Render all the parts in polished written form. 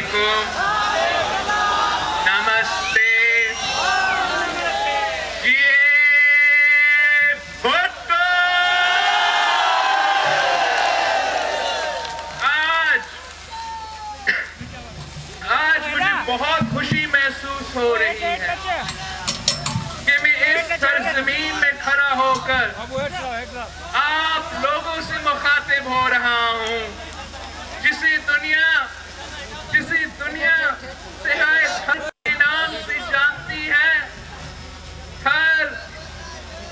alaikum. Namaste. Ye Bhutto. आज मुझे बहुत खुशी महसूस हो रही है कि मैं इस सरजमीन में खड़ा होकर आप लोगों से मुखातिब हो रहा हूँ जिसे दुनिया सिवाय थर के नाम से जानती है।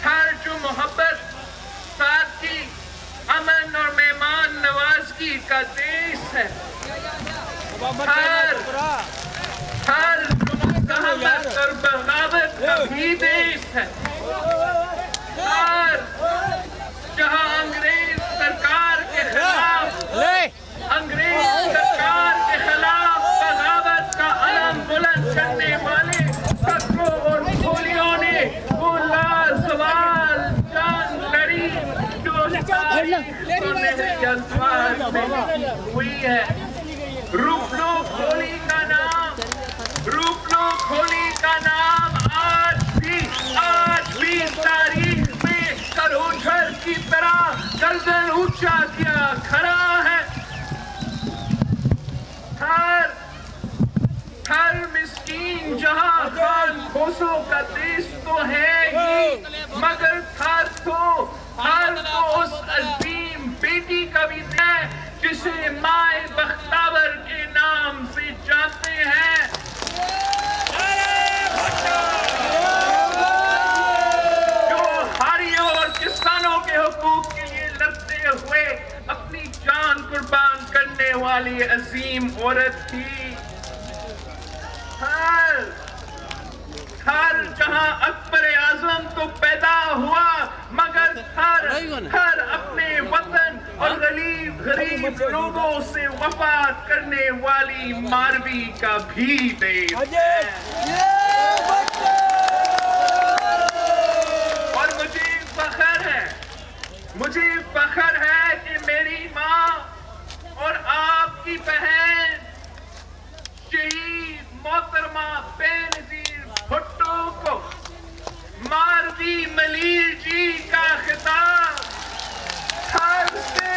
थर जो मोहब्बत, सादगी, अमन और मेहमान नवाजगी का देश है। थर रहमत और बगावत का भी देश है। थर जहाँ अंग्रेज सरकार के खिलाफ बगावत का अलम बुलंद करने वाले खतरों और गोलियों ने वो लाजवाब जान लड़ी जो सुनहरे अल्फाज में हुई है। रूपलो खोली का नाम आज भी तारीख में सरोजर की तरह गर्दन ऊंचा किया खड़ा है। हर मिस्कीन जहां खान खोसों का देश तो है ही, मगर थर तो उस अजीम बेटी का भी है जिसे माए बख्तावर के नाम से जानते हैं। जो हारियों और किसानों के हुकूक के लिए लड़ते हुए अपनी जान कुर्बान करने वाली अजीम औरत थी। थर जहां अकबर आजम तो पैदा हुआ, मगर थर अपने वतन और गरीब लोगों से वफा करने वाली मारवी का भी देश है। और मुझे फख्र है कि मेरी माँ और आपकी बहन शहीद मोहतरमा बेनज़ीर भुट्टो को मारवी मलीर जी का खिताब थर से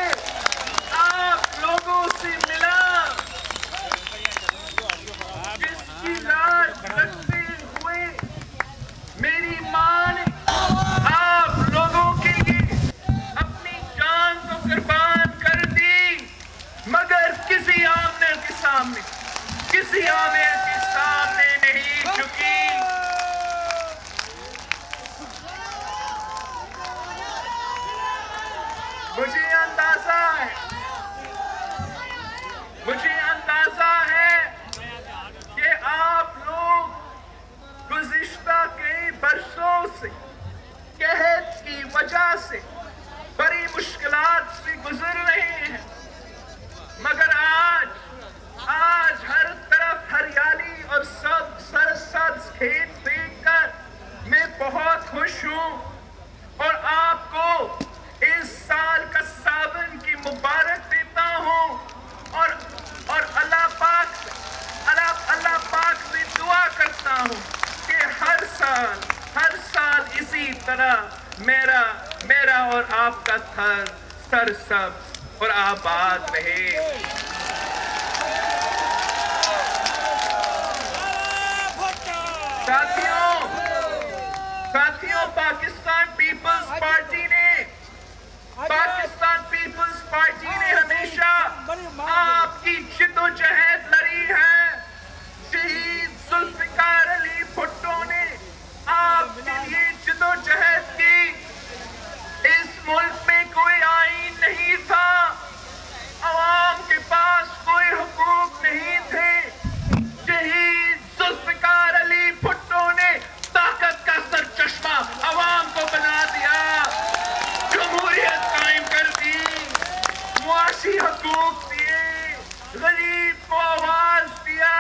आप लोगों से मिला, जिसकी लाज रखते हुए मेरी माँ ने आप लोगों के लिए अपनी जान को कुर्बान कर दी, मगर किसी आमने के सामने नहीं झुकी। मुझे अंदाजा है कि आप लोग गुज़िश्ता कई बरसों से कहत की वजह से बड़ी मुश्किलात से गुजर रहे हैं, मगर आज हर तरफ हरियाली और सरसब्ज खेत देखकर मैं बहुत खुश हूँ और आपको इस साल का सावन की मुबारक देता हूँ और अल्लाह पाक से दुआ करता हूँ कि हर साल इसी तरह मेरा और आपका थर सरसब्ज और आबाद रहे। साथियों, पाकिस्तान पीपल्स पार्टी ने हमेशा आपकी जिद्दोजहद लड़ी है। शहीद जुल्फ़िकार अली भुट्टो ने आपके लिए जिद्दोजहद की। इस मुल्क में कोई आईन नहीं था, अवाम के पास कोई हुकूक नहीं थे। शहीद जुल्फ़िकार अली भुट्टो ने ताकत का सरचश्मा अवाम को बना दिया, जमहूरियत कायम कर दी, मुआशी हुकूक दिए, गरीब को आवाज दिया,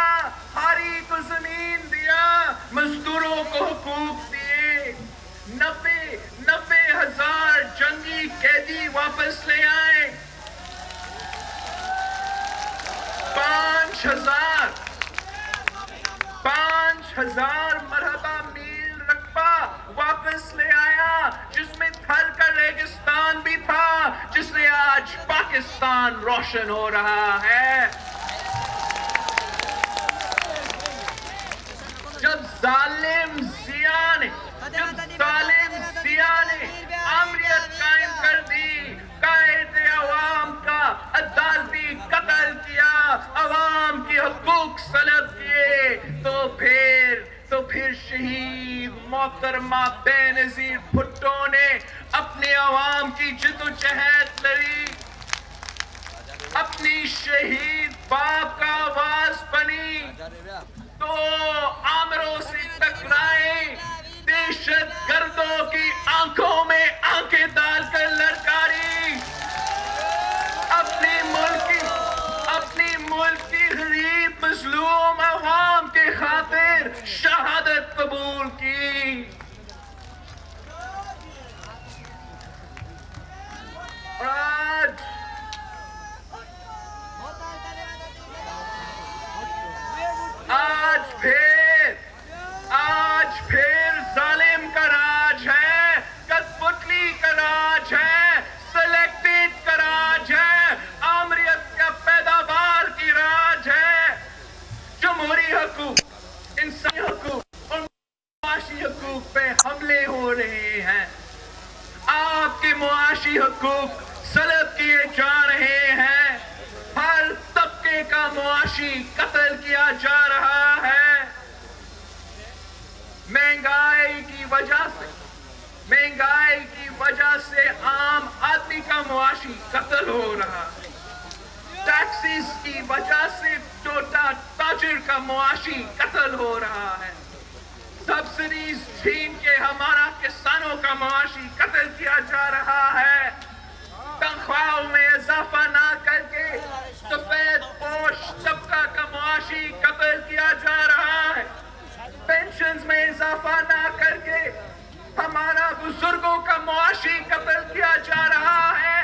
हारी को जमीन दिया, मजदूरों को हुकूक दिए। 90,000 जंगी कैदी वापस ले आए। 5,000 5,000 مرحبا میل رقبہ واپس لے آیا، جس میں تھر کا ریگستان بھی تھا، جس سے آج پاکستان روشن ہو رہا ہے۔ جب ظالم ضیاء نے آمریت قائم کر دی، قائد عوام کا عدالتی قتل کیا، عوام کی حقوق سلب کیے، تو پھر شہید محترمہ بینظیر بھٹو نے اپنے عوام کی جدوجہد لڑی، اپنی شہید باپ کا آواز بنی، تو آمروں سے ٹکرائے، دہشت گردوں کی آنکھوں میں آنکھیں ڈال کر للکاری، اپنے ملک کی غریب مظلوم عوام کے خاطر شہادت قبول کی۔ اور آج پھر ظالم کا راج ہے، کٹپٹلی کا راج ہے، سلیکٹڈ کا راج ہے، آمریت کا پیداوار کی راج ہے۔ جمہوری حقوق، انسانی حقوق اور معاشی حقوق پہ حملے ہو رہے ہیں، آپ کے معاشی حقوق سلب کیے جا رہے ہیں، ہر طبقے کا معاشی قتل کیا جا رہا ہے۔ مہنگائی کی وجہ سے عام آدمی کا معاشی قتل ہو رہا ہے، ٹیکسز کی وجہ سے چھوٹا تاجر کا معاشی قتل ہو رہا ہے، سبسڈیز چھین کے ہمارا کسانوں کا معاشی قتل کیا جا رہا ہے، تنخواہوں میں اضافہ نہ کر کے سفید پوش طبقہ کا معاشی قتل کیا جا رہا ہے، پینشنز میں اضافہ نہ کر کے ہمارا بزرگوں کا معاشی قتل کیا جا رہا ہے،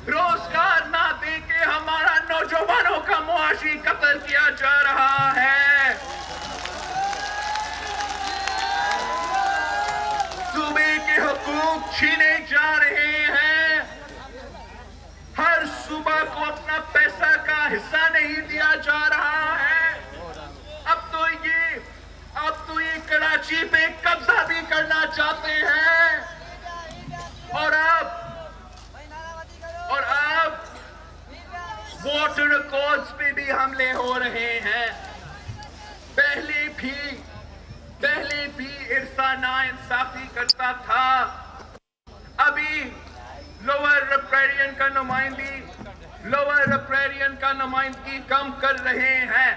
روزگار نہ دے کے ہمارا نوجوانوں کا معاشی قتل کیا جا رہا ہے۔ صوبے کے حقوق چھینے جا رہے ہیں، ہر صوبہ کو اپنا پیسہ کا حصہ نہیں دیا جا رہا ہے، اب تو یہ کراچی پہ قبضہ بھی کرنا چاہتے ہیں، اور اب واٹر ریکارڈز پہ بھی حملے ہو رہے ہیں۔ پہلے بھی عرصہ ناانصافی کرتا تھا، ابھی لوور ریپیرین کا نمائندگی کم کر رہے ہیں،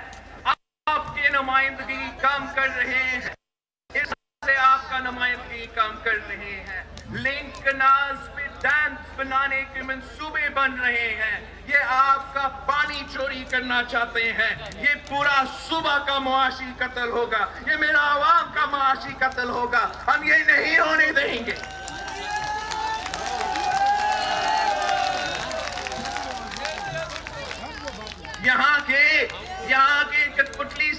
آپ کی نمائندگی کم کر رہے ہیں، اس سے آپ کا نمائندگی کم کر رہے ہیں، لنک کنالز پہ ڈیمز بنانے کے منصوبے بن رہے ہیں، یہ آپ کا پانی چوری کرنا چاہتے ہیں، یہ پورا صوبہ کا معاشی قتل ہوگا، یہ میرا عوام کا معاشی قتل ہوگا، ہم یہ نہیں ہونے دیں گے۔ یہاں کے کٹپٹلی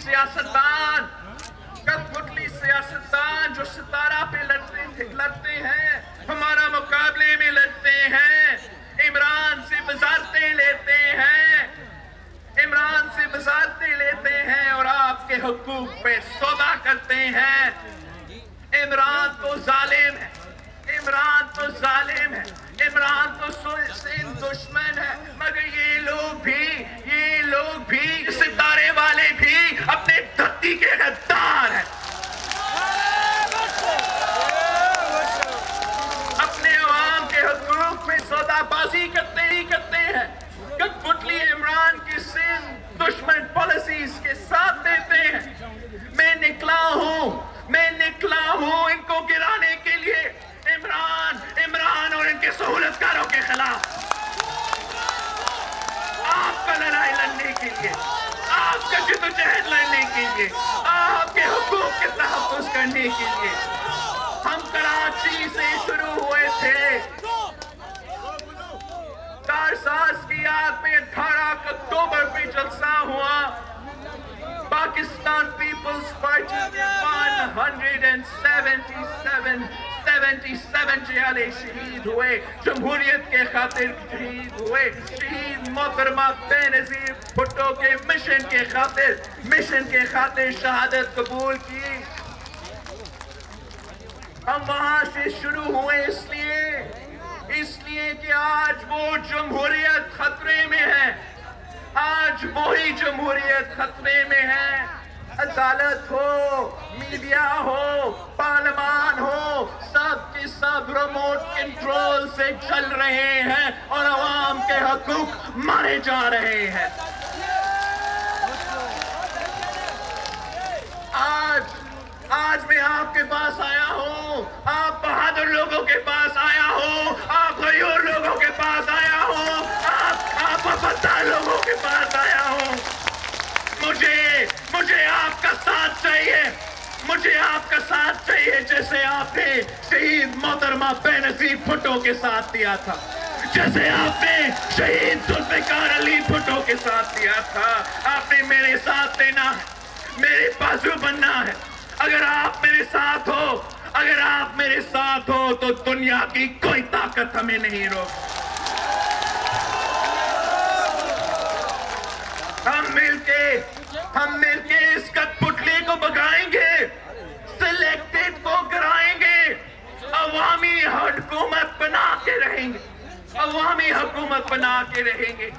سیاستدان جو ستارہ پہ لڑتے ہیں، ہمارا مقابلے میں لڑتے ہیں، عمران سے وزارتیں لیتے ہیں اور آپ کے حقوق پہ سودا کرتے ہیں۔ عمران تو ظالم ہے، عمران تو دشمن ہے، مگر یہ لوگ بھی ستارے والے بھی اپنے دھرتی کے غدار ہیں، اپنے عوام کے حقوق میں سودا بازی کرتے ہیں، کٹپٹلی عمران کی دشمن پالیسیز کے ساتھ دیتے ہیں۔ میں نکلا ہوں ان کو گرانے کے لیے، عمران اور ان کے سہولتکاروں کے خلاف، آپ کا لڑائی لڑنے کے لیے، آپ کا جدوجہد لڑنے کے لیے، آپ کے حقوق کے تحفظ کرنے کے لیے۔ ہم کراچی سے شروع ہوئے تھے، کارساز کی یاد میں 18 اکتوبر پہ جلسہ ہوا، پاکستان پیپلز پارٹی 177 जियाले शहीद हुए, जमहूरियत के खातिर शहीद हुए। शहीद मोहतरमा बेनज़ीर भुट्टो के मिशन के खातिर शहादत कबूल की। हम वहां से शुरू हुए इसलिए कि आज वो जमहूरियत खतरे में है, आज वही जमहूरियत खतरे में है। अदालत हो, मीडिया हो, पार्लियामान हो, सब के सब रिमोट कंट्रोल से चल रहे हैं और अवाम के हकूक मारे जा रहे हैं। आज मैं आपके पास आया हूँ, आप बहादुर लोगों के पास आया हूँ, आप गयूर लोगों के पास आया हूँ, आप वफादार लोगों के पास आया हूँ। मुझे आपका साथ चाहिए, जैसे आपने शहीद मोहतरमा बेनज़ीर भुट्टो के साथ दिया था, जैसे आपने शहीद जुल्फ़िकार अली भुट्टो के साथ दिया था। आपने मेरे साथ देना है, मेरे बाजू बनना है। अगर आप मेरे साथ हो तो दुनिया की कोई ताकत हमें नहीं रोक। हम मिलके इस कठपुतली को भगाएंगे, सिलेक्टेड को कराएंगे, अवामी हुकूमत बना के रहेंगे,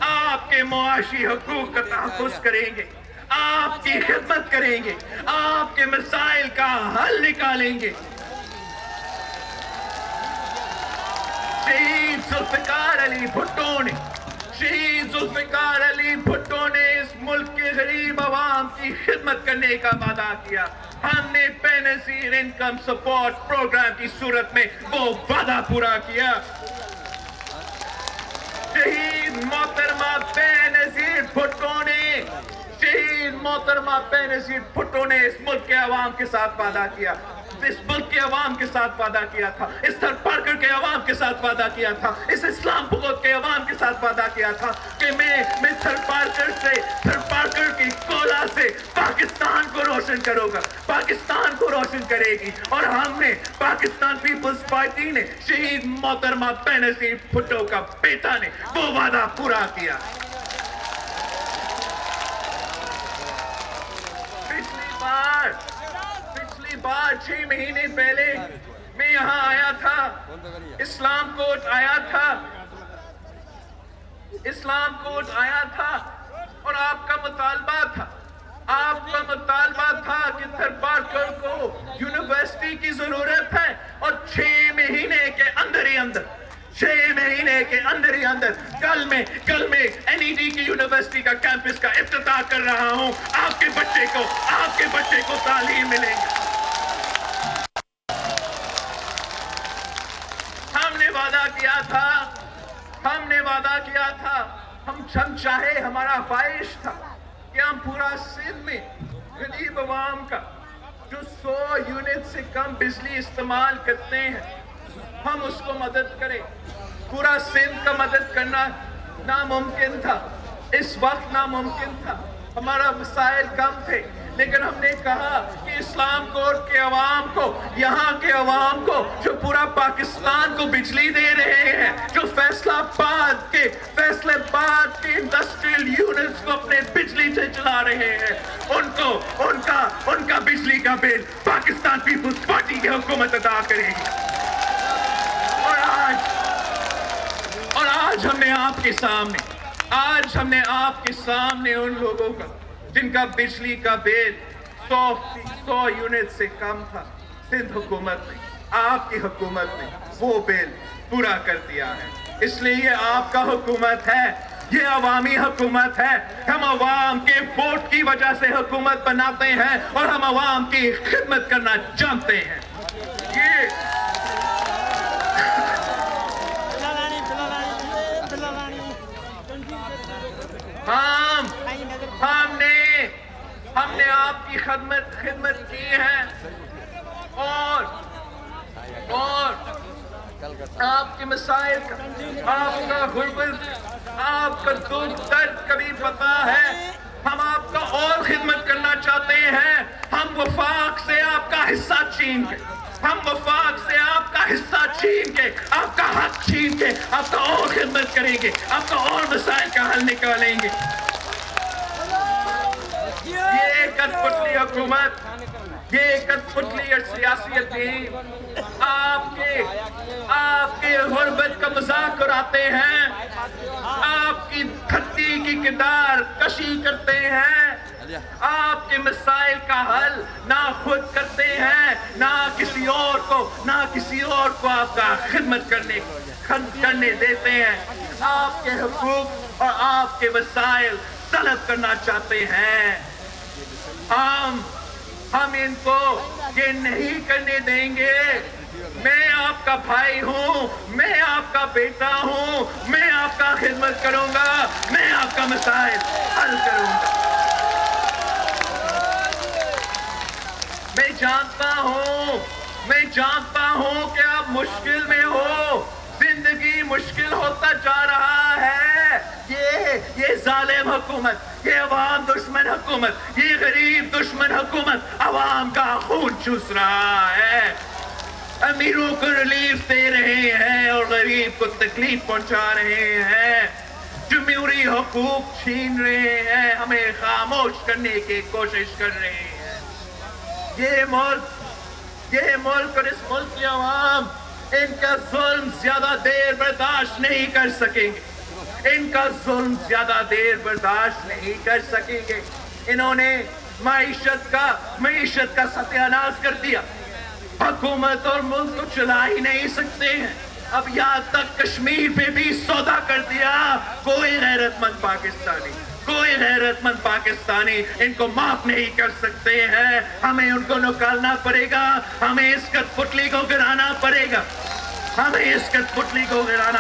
आपके मुआशी हकूक का तहफ़्फ़ुज़ करेंगे, आपकी खिदमत करेंगे, आपके मसाइल का हल निकालेंगे। शहीद जुल्फ़िकार अली भुट्टो ने इस मुल्क के गरीब अवाम की खिदमत करने का वादा किया। हमने बेनज़ीर इनकम सपोर्ट प्रोग्राम की सूरत में वो वादा पूरा किया। शहीद मोहतरमा बेनज़ीर भुट्टो ने इस मुल्क के अवाम के साथ वादा किया, इस मुल्क के अवाम के साथ वादा किया था, इस थरपारकर के अवाम के साथ वादा किया था, इस इस्लामपुर के अवाम के साथ वादा किया था कि मैं थरपारकर की कोला से पाकिस्तान को रोशन करूंगा, पाकिस्तान को रोशन करेगी। और हमने पाकिस्तान पीपल्स पार्टी ने शहीद मोहतरमा बेनज़ीर भुट्टो का बेटा ने वो वादा पूरा किया। पिछली बार 6 महीने पहले मैं यहाँ आया था, इस्लाम कोर्ट आया था और आपका मुतालबा था कि थरपारकर को यूनिवर्सिटी की जरूरत है और 6 महीने के अंदर कल मैं NED की यूनिवर्सिटी का कैंपस का इफ्तिताह कर रहा हूं। आपके बच्चे को तालीम मिलेंगे। हमने वादा किया था, हम चाहे, हमारा ख्वाहिश था कि हम पूरा सिंध में गरीब अवाम का जो 100 यूनिट से कम बिजली इस्तेमाल करते हैं, हम उसको मदद करें। पूरा सिंध का मदद करना नामुमकिन था, इस वक्त नामुमकिन था, हमारा मसाइल कम थे, लेकिन हमने कहा कि इस्लाम कोर्ट के अवाम को, यहाँ के अवाम को जो पूरा पाकिस्तान को बिजली दे रहे हैं, जो फैसलाबाद के इंडस्ट्रियल यूनिट्स को अपने बिजली से चला रहे हैं, उनका बिजली का बिल पाकिस्तान पीपल्स पार्टी की हुकूमत अदा करेगी। और आज हमने आपके सामने उन लोगों का जिनका बिजली का बिल 100 यूनिट से कम था, सिंध हुकूमत ने, आपकी हुकूमत ने वो बिल पूरा कर दिया है। इसलिए ये आपका हुकूमत है, ये अवामी हुकूमत है। हम अवाम के वोट की वजह से हुकूमत बनाते हैं और हम अवाम की खिदमत करना जानते हैं। हमने आपकी खिदमत की है और आपके मसाइल का, आपका गुर्बत, आपका दुख दर्द कभी पता है। हम आपका और खिदमत करना चाहते हैं। हम वफाक से आप छीन के, हम वफाक से आपका हिस्सा छीन के, आपका हक छीन के, आपका और खिदमत करेंगे, आपका और मसाइल का हल निकालेंगे। ये कठपुतली हुकूमत, ये कठपुतली और सियासियत आपके गुर्बत का मजाक उड़ाते हैं, आपकी धरती की किरदार कशी करते हैं, आपके मसाइल का हल ना खुद करते हैं, ना किसी और को आपका खिदमत करने देते हैं। आपके हुकूक और आपके मसाइल तलब करना चाहते हैं। हम इनको ये नहीं करने देंगे। मैं आपका भाई हूँ, मैं आपका बेटा हूँ, मैं आपका खिदमत करूंगा, मैं आपका मसाइल हल करूंगा। मैं जानता हूँ कि आप मुश्किल में हो, जिंदगी मुश्किल होता जा रहा है। ये जालिम हुकूमत, ये अवाम दुश्मन हुकूमत, ये गरीब दुश्मन हुकूमत अवाम का खून चूस रहा है, अमीरों को रिलीफ दे रहे हैं और गरीब को तकलीफ पहुंचा रहे हैं, जमहूरी हुकूक छीन रहे हैं, हमें खामोश करने की कोशिश कर रहे हैं। ये मुल्क और इस मुल्क की अवाम इनका जुल्म ज्यादा देर बर्दाश्त नहीं कर सकेंगे, इनका जुल्म ज्यादा देर बर्दाश्त नहीं कर सकेंगे। इन्होंने मईशत का सत्यानाश कर दिया, हुकूमत और मुल्क को चला ही नहीं सकते हैं। अब यहाँ तक कश्मीर पे भी सौदा कर दिया। कोई गैरतमंद पाकिस्तानी इनको माफ नहीं कर सकते हैं। हमें उनको निकालना पड़ेगा, हमें इस कठपुतली को गिराना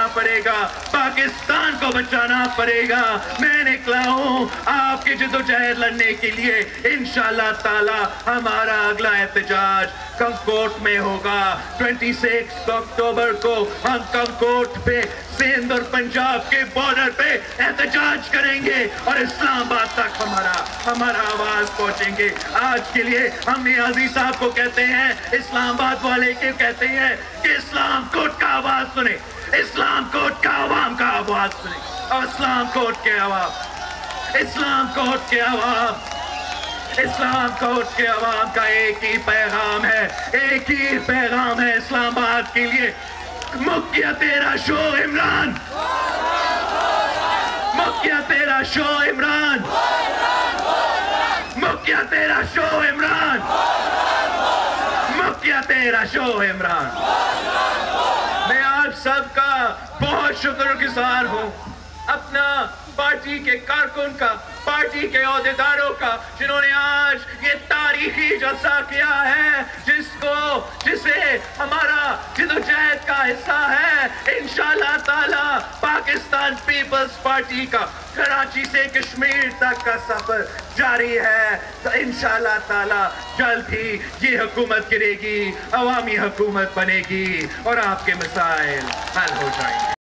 पड़ेगा, पाकिस्तान को बचाना पड़ेगा। मैं निकला हूँ आपकी जद्दोजहद लड़ने के लिए। इंशाअल्लाह ताला हमारा अगला एहतजाज कंकोट में होगा। 26 अक्टूबर को हम कंकोट पे सिंध और पंजाब के बॉर्डर पे एहतजाज करेंगे और इस्लामाबाद तक हमारा आवाज पहुंचेंगे। आज के लिए हम नियाज़ी साहब को कहते हैं, इस्लामाबाद वाले के कहते हैं कि इस्लाम कोर्ट का आवाज सुने, इस्लाम कोर्ट का आवाम का आवाज सुने, और इस्लाम कोर्ट के आवाम का एक ही पैगाम है इस्लामाबाद के लिए। मुक्या तेरा शो इमरान, मुक्या तेरा शो इमरान, मुक्या तेरा शो इमरान, मुक्या तेरा शो इमरान। मैं आप सबका बहुत शुक्रगुजार हूँ, अपना पार्टी के कारकुन का, पार्टी के ओहदेदारों का, जिन्होंने आज ये तारीखी जलसा किया है, जिसे हमारा जद्दोजहद का हिस्सा है। इंशाअल्लाह ताला पाकिस्तान पीपल्स पार्टी का कराची से कश्मीर तक का सफर जारी है। तो इंशाअल्लाह ताला जल्द ही ये हुकूमत गिरेगी, अवामी हुकूमत बनेगी और आपके मसाइल हल हो जाएंगे।